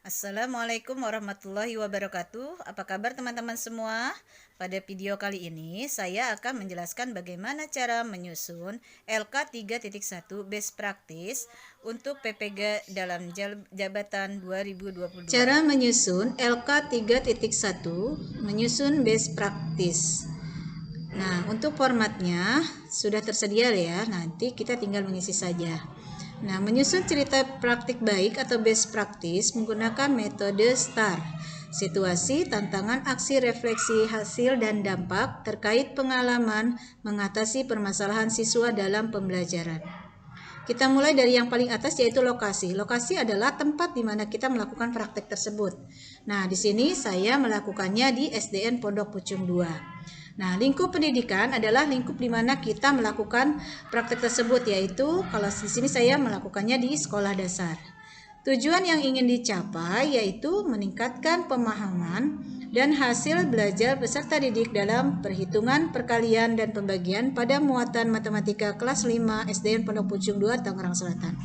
Assalamualaikum warahmatullahi wabarakatuh. Apa kabar teman-teman semua? Pada video kali ini saya akan menjelaskan bagaimana cara menyusun LK3.1 Best Practice untuk PPG dalam jabatan 2022. Cara menyusun LK3.1 menyusun Best Practice. Nah, untuk formatnya sudah tersedia ya. Nanti kita tinggal mengisi saja. Nah, menyusun cerita praktik baik atau best practice menggunakan metode STAR. Situasi, tantangan, aksi, refleksi, hasil, dan dampak terkait pengalaman mengatasi permasalahan siswa dalam pembelajaran. Kita mulai dari yang paling atas yaitu lokasi. Lokasi adalah tempat di mana kita melakukan praktek tersebut. Nah, di sini saya melakukannya di SDN Pondok Pucung 2. Nah, lingkup pendidikan adalah lingkup di mana kita melakukan praktek tersebut, yaitu kalau di sini saya melakukannya di sekolah dasar. Tujuan yang ingin dicapai yaitu meningkatkan pemahaman dan hasil belajar peserta didik dalam perhitungan, perkalian, dan pembagian pada muatan matematika kelas 5 SDN Pondok Pucung 2 Tangerang Selatan.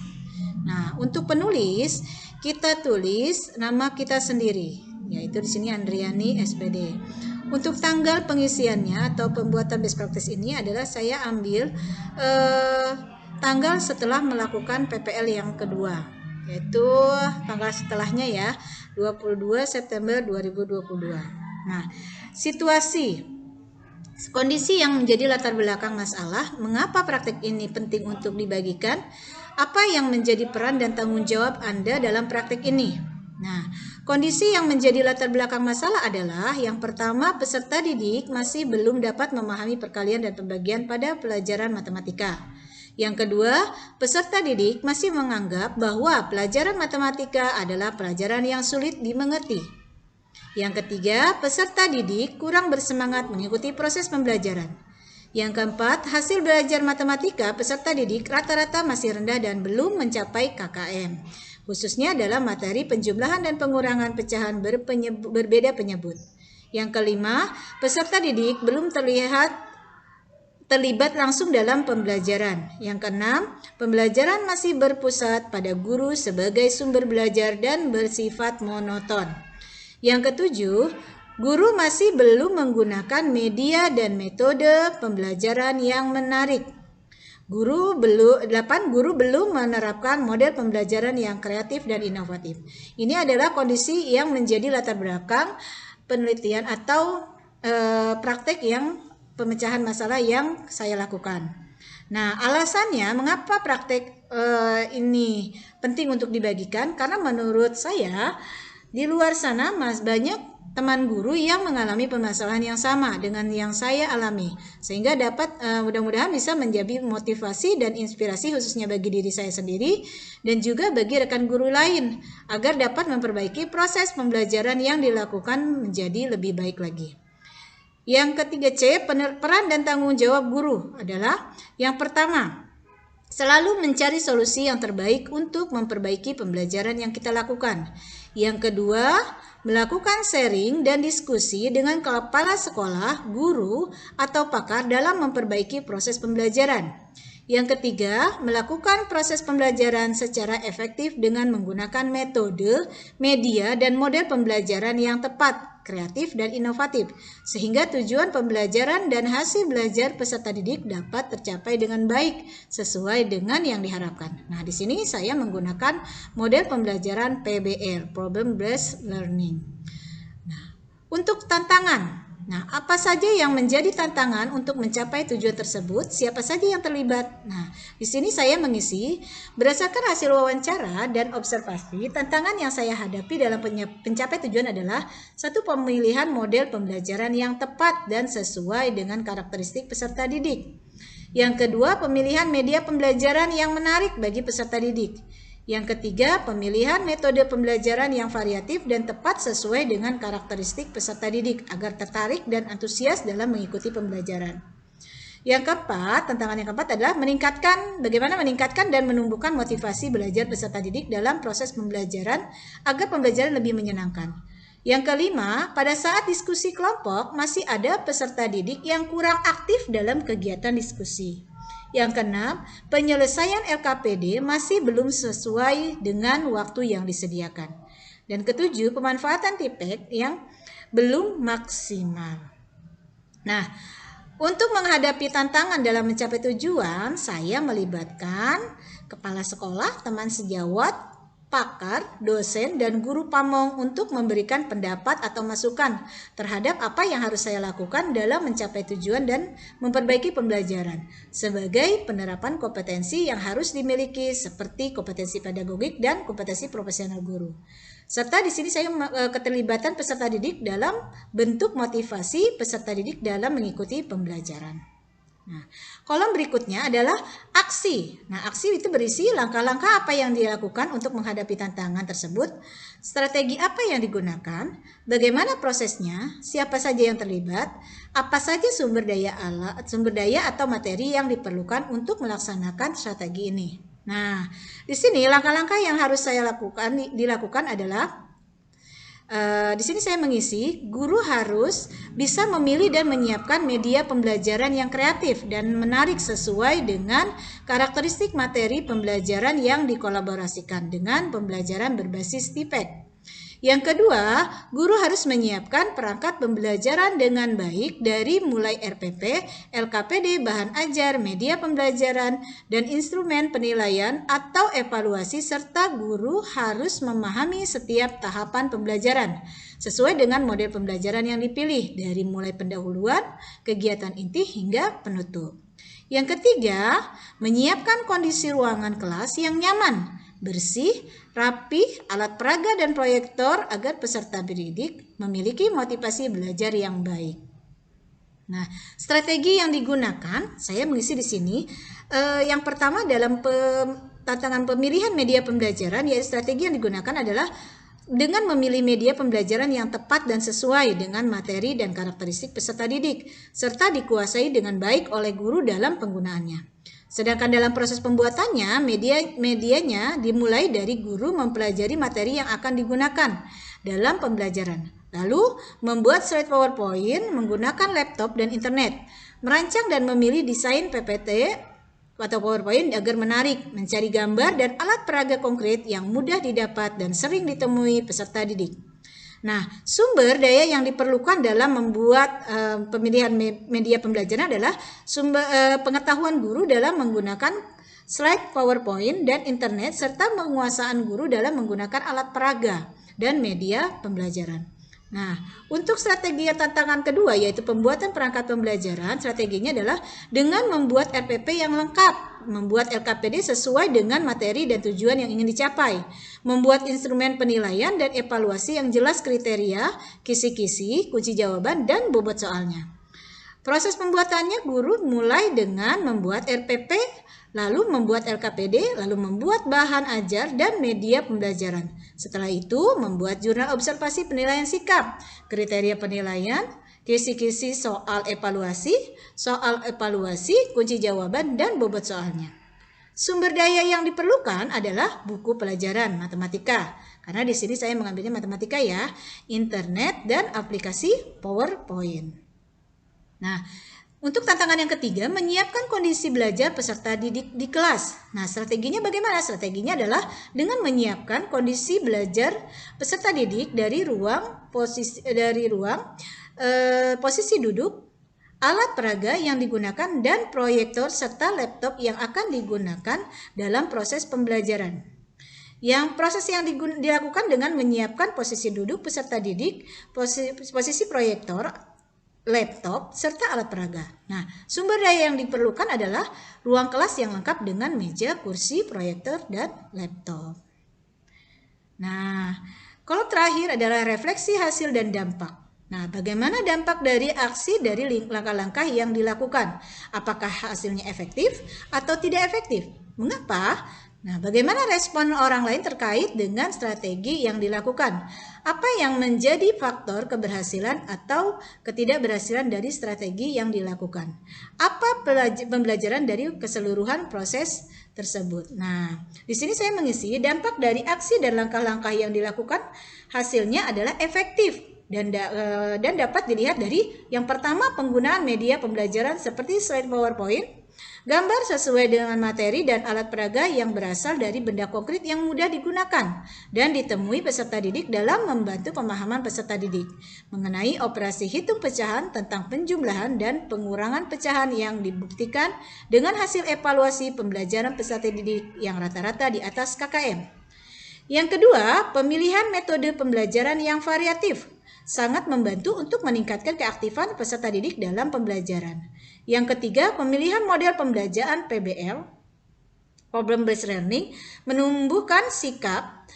Nah, untuk penulis kita tulis nama kita sendiri, yaitu di sini Andriani SPD. Untuk tanggal pengisiannya atau pembuatan best practice ini adalah saya ambil tanggal setelah melakukan PPL yang kedua, yaitu tanggal setelahnya ya, 22 September 2022. Nah, situasi kondisi yang menjadi latar belakang masalah, mengapa praktek ini penting untuk dibagikan, apa yang menjadi peran dan tanggung jawab Anda dalam praktek ini. Nah, kondisi yang menjadi latar belakang masalah adalah yang pertama, peserta didik masih belum dapat memahami perkalian dan pembagian pada pelajaran matematika. Yang kedua, peserta didik masih menganggap bahwa pelajaran matematika adalah pelajaran yang sulit dimengerti. Yang ketiga, peserta didik kurang bersemangat mengikuti proses pembelajaran. Yang keempat, hasil belajar matematika peserta didik rata-rata masih rendah dan belum mencapai KKM. Khususnya dalam materi penjumlahan dan pengurangan pecahan berbeda penyebut. Yang kelima, peserta didik belum terlibat langsung dalam pembelajaran. Yang keenam, pembelajaran masih berpusat pada guru sebagai sumber belajar dan bersifat monoton. Yang ketujuh, guru masih belum menggunakan media dan metode pembelajaran yang menarik. Guru belum menerapkan model pembelajaran yang kreatif dan inovatif. Ini adalah kondisi yang menjadi latar belakang penelitian atau praktek yang pemecahan masalah yang saya lakukan. Nah, alasannya mengapa praktek ini penting untuk dibagikan? Karena menurut saya di luar sana banyak teman guru yang mengalami permasalahan yang sama dengan yang saya alami, sehingga dapat mudah-mudahan bisa menjadi motivasi dan inspirasi khususnya bagi diri saya sendiri dan juga bagi rekan guru lain agar dapat memperbaiki proses pembelajaran yang dilakukan menjadi lebih baik lagi. Yang ketiga C, peran dan tanggung jawab guru adalah yang pertama, selalu mencari solusi yang terbaik untuk memperbaiki pembelajaran yang kita lakukan. Yang kedua, melakukan sharing dan diskusi dengan kepala sekolah, guru, atau pakar dalam memperbaiki proses pembelajaran. Yang ketiga, melakukan proses pembelajaran secara efektif dengan menggunakan metode, media, dan model pembelajaran yang tepat, kreatif, dan inovatif, sehingga tujuan pembelajaran dan hasil belajar peserta didik dapat tercapai dengan baik sesuai dengan yang diharapkan. Nah, di sini saya menggunakan model pembelajaran PBL, Problem Based Learning. Nah, untuk tantangan. Nah, apa saja yang menjadi tantangan untuk mencapai tujuan tersebut? Siapa saja yang terlibat? Nah, di sini saya mengisi berdasarkan hasil wawancara dan observasi. Tantangan yang saya hadapi dalam pencapai tujuan adalah satu, pemilihan model pembelajaran yang tepat dan sesuai dengan karakteristik peserta didik. Yang kedua, pemilihan media pembelajaran yang menarik bagi peserta didik. Yang ketiga, pemilihan metode pembelajaran yang variatif dan tepat sesuai dengan karakteristik peserta didik agar tertarik dan antusias dalam mengikuti pembelajaran. Yang keempat, tantangan yang keempat adalah bagaimana meningkatkan dan menumbuhkan motivasi belajar peserta didik dalam proses pembelajaran agar pembelajaran lebih menyenangkan. Yang kelima, pada saat diskusi kelompok masih ada peserta didik yang kurang aktif dalam kegiatan diskusi. Yang keenam, penyelesaian LKPD masih belum sesuai dengan waktu yang disediakan. Dan ketujuh, pemanfaatan TPEG yang belum maksimal. Nah, untuk menghadapi tantangan dalam mencapai tujuan, saya melibatkan kepala sekolah, teman sejawat, pakar, dosen, dan guru pamong untuk memberikan pendapat atau masukan terhadap apa yang harus saya lakukan dalam mencapai tujuan dan memperbaiki pembelajaran sebagai penerapan kompetensi yang harus dimiliki seperti kompetensi pedagogik dan kompetensi profesional guru. Serta di sini saya keterlibatan peserta didik dalam bentuk motivasi peserta didik dalam mengikuti pembelajaran. Nah, kolom berikutnya adalah aksi. Nah, aksi itu berisi langkah-langkah apa yang dilakukan untuk menghadapi tantangan tersebut, strategi apa yang digunakan, bagaimana prosesnya, siapa saja yang terlibat, apa saja sumber daya atau materi yang diperlukan untuk melaksanakan strategi ini. Nah, di sini langkah-langkah yang harus saya dilakukan adalah di sini saya mengisi, guru harus bisa memilih dan menyiapkan media pembelajaran yang kreatif dan menarik sesuai dengan karakteristik materi pembelajaran yang dikolaborasikan dengan pembelajaran berbasis TPEG. Yang kedua, guru harus menyiapkan perangkat pembelajaran dengan baik dari mulai RPP, LKPD, bahan ajar, media pembelajaran, dan instrumen penilaian atau evaluasi, serta guru harus memahami setiap tahapan pembelajaran sesuai dengan model pembelajaran yang dipilih dari mulai pendahuluan, kegiatan inti, hingga penutup. Yang ketiga, menyiapkan kondisi ruangan kelas yang nyaman, bersih, rapi, alat peraga dan proyektor agar peserta didik memiliki motivasi belajar yang baik. Nah, strategi yang digunakan, saya mengisi di sini. Yang pertama dalam tantangan pemilihan media pembelajaran, yaitu strategi yang digunakan adalah dengan memilih media pembelajaran yang tepat dan sesuai dengan materi dan karakteristik peserta didik, serta dikuasai dengan baik oleh guru dalam penggunaannya. Sedangkan dalam proses pembuatannya, medianya dimulai dari guru mempelajari materi yang akan digunakan dalam pembelajaran. Lalu membuat slide PowerPoint menggunakan laptop dan internet. Merancang dan memilih desain PPT atau PowerPoint agar menarik, mencari gambar dan alat peraga konkret yang mudah didapat dan sering ditemui peserta didik. Nah, sumber daya yang diperlukan dalam membuat pemilihan media pembelajaran adalah pengetahuan guru dalam menggunakan slide PowerPoint dan internet, serta penguasaan guru dalam menggunakan alat peraga dan media pembelajaran. Nah, untuk strategi tantangan kedua yaitu pembuatan perangkat pembelajaran, strateginya adalah dengan membuat RPP yang lengkap, membuat LKPD sesuai dengan materi dan tujuan yang ingin dicapai, membuat instrumen penilaian dan evaluasi yang jelas kriteria, kisi-kisi, kunci jawaban, dan bobot soalnya. Proses pembuatannya guru mulai dengan membuat RPP, lalu membuat LKPD, lalu membuat bahan ajar dan media pembelajaran. Setelah itu membuat jurnal observasi penilaian sikap, kriteria penilaian, kisi-kisi soal evaluasi, kunci jawaban, dan bobot soalnya. Sumber daya yang diperlukan adalah buku pelajaran matematika, karena di sini saya mengambilnya matematika ya, internet, dan aplikasi PowerPoint. Nah, untuk tantangan yang ketiga, menyiapkan kondisi belajar peserta didik di kelas. Nah, strateginya bagaimana? Strateginya adalah dengan menyiapkan kondisi belajar peserta didik dari posisi duduk, alat peraga yang digunakan, dan proyektor serta laptop yang akan digunakan dalam proses pembelajaran. Yang proses yang dilakukan dengan menyiapkan posisi duduk peserta didik, posisi proyektor, laptop, serta alat peraga. Nah, sumber daya yang diperlukan adalah ruang kelas yang lengkap dengan meja, kursi, proyektor, dan laptop. Nah, kolom terakhir adalah refleksi hasil dan dampak. Nah, bagaimana dampak dari aksi dari langkah-langkah yang dilakukan? Apakah hasilnya efektif atau tidak efektif? Mengapa? Nah, bagaimana respon orang lain terkait dengan strategi yang dilakukan? Apa yang menjadi faktor keberhasilan atau ketidakberhasilan dari strategi yang dilakukan? Apa pembelajaran dari keseluruhan proses tersebut? Nah, di sini saya mengisi dampak dari aksi dan langkah-langkah yang dilakukan, hasilnya adalah efektif dan dapat dilihat dari yang pertama, penggunaan media pembelajaran seperti slide PowerPoint, Gambar sesuai dengan materi dan alat peraga yang berasal dari benda konkret yang mudah digunakan dan ditemui peserta didik dalam membantu pemahaman peserta didik mengenai operasi hitung pecahan tentang penjumlahan dan pengurangan pecahan yang dibuktikan dengan hasil evaluasi pembelajaran peserta didik yang rata-rata di atas KKM. Yang kedua, pemilihan metode pembelajaran yang variatif sangat membantu untuk meningkatkan keaktifan peserta didik dalam pembelajaran. Yang ketiga, pemilihan model pembelajaran PBL, Problem Based Learning, menumbuhkan sikap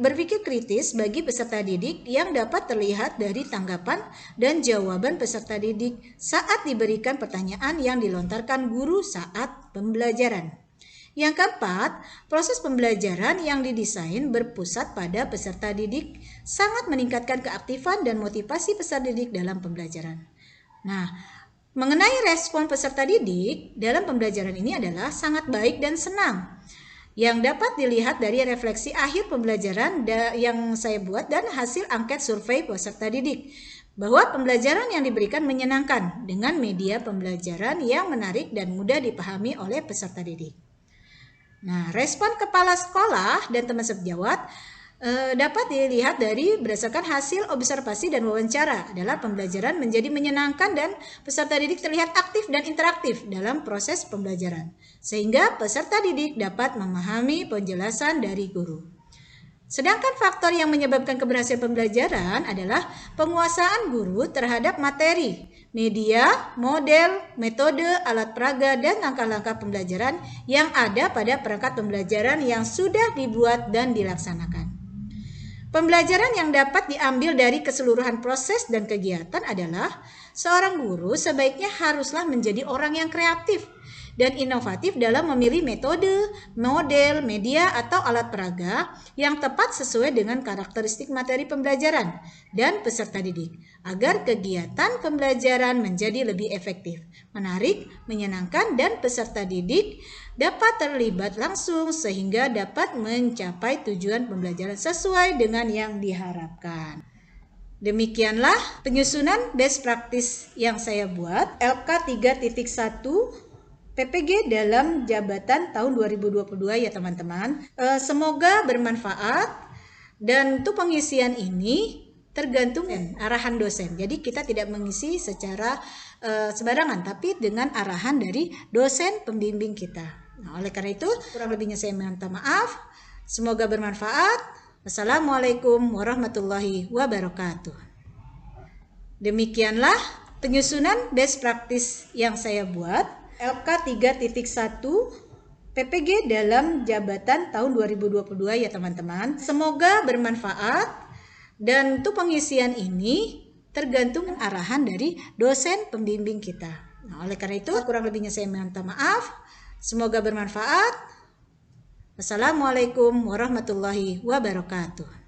berpikir kritis bagi peserta didik yang dapat terlihat dari tanggapan dan jawaban peserta didik saat diberikan pertanyaan yang dilontarkan guru saat pembelajaran. Yang keempat, proses pembelajaran yang didesain berpusat pada peserta didik sangat meningkatkan keaktifan dan motivasi peserta didik dalam pembelajaran. Nah, mengenai respon peserta didik dalam pembelajaran ini adalah sangat baik dan senang, yang dapat dilihat dari refleksi akhir pembelajaran yang saya buat dan hasil angket survei peserta didik, bahwa pembelajaran yang diberikan menyenangkan dengan media pembelajaran yang menarik dan mudah dipahami oleh peserta didik. Nah, respon kepala sekolah dan teman sejawat dapat dilihat dari berdasarkan hasil observasi dan wawancara adalah pembelajaran menjadi menyenangkan dan peserta didik terlihat aktif dan interaktif dalam proses pembelajaran, sehingga peserta didik dapat memahami penjelasan dari guru. Sedangkan faktor yang menyebabkan keberhasilan pembelajaran adalah penguasaan guru terhadap materi, media, model, metode, alat peraga, dan langkah-langkah pembelajaran yang ada pada perangkat pembelajaran yang sudah dibuat dan dilaksanakan. Pembelajaran yang dapat diambil dari keseluruhan proses dan kegiatan adalah seorang guru sebaiknya haruslah menjadi orang yang kreatif dan inovatif dalam memilih metode, model, media, atau alat peraga yang tepat sesuai dengan karakteristik materi pembelajaran dan peserta didik, agar kegiatan pembelajaran menjadi lebih efektif, menarik, menyenangkan, dan peserta didik dapat terlibat langsung sehingga dapat mencapai tujuan pembelajaran sesuai dengan yang diharapkan. Demikianlah penyusunan best practice yang saya buat, LK 3.1 PPG dalam jabatan tahun 2022 ya teman-teman. Semoga bermanfaat, dan untuk pengisian ini tergantung arahan dosen. Jadi kita tidak mengisi secara sembarangan, tapi dengan arahan dari dosen pembimbing kita. Nah, oleh karena itu kurang lebihnya saya minta maaf. Semoga bermanfaat. Wassalamualaikum warahmatullahi wabarakatuh. Demikianlah penyusunan best practice yang saya buat, LK 3.1 PPG dalam jabatan tahun 2022 ya teman-teman. Semoga bermanfaat, dan untuk pengisian ini tergantung arahan dari dosen pembimbing kita. Nah, oleh karena itu kurang lebihnya saya minta maaf. Semoga bermanfaat. Wassalamualaikum warahmatullahi wabarakatuh.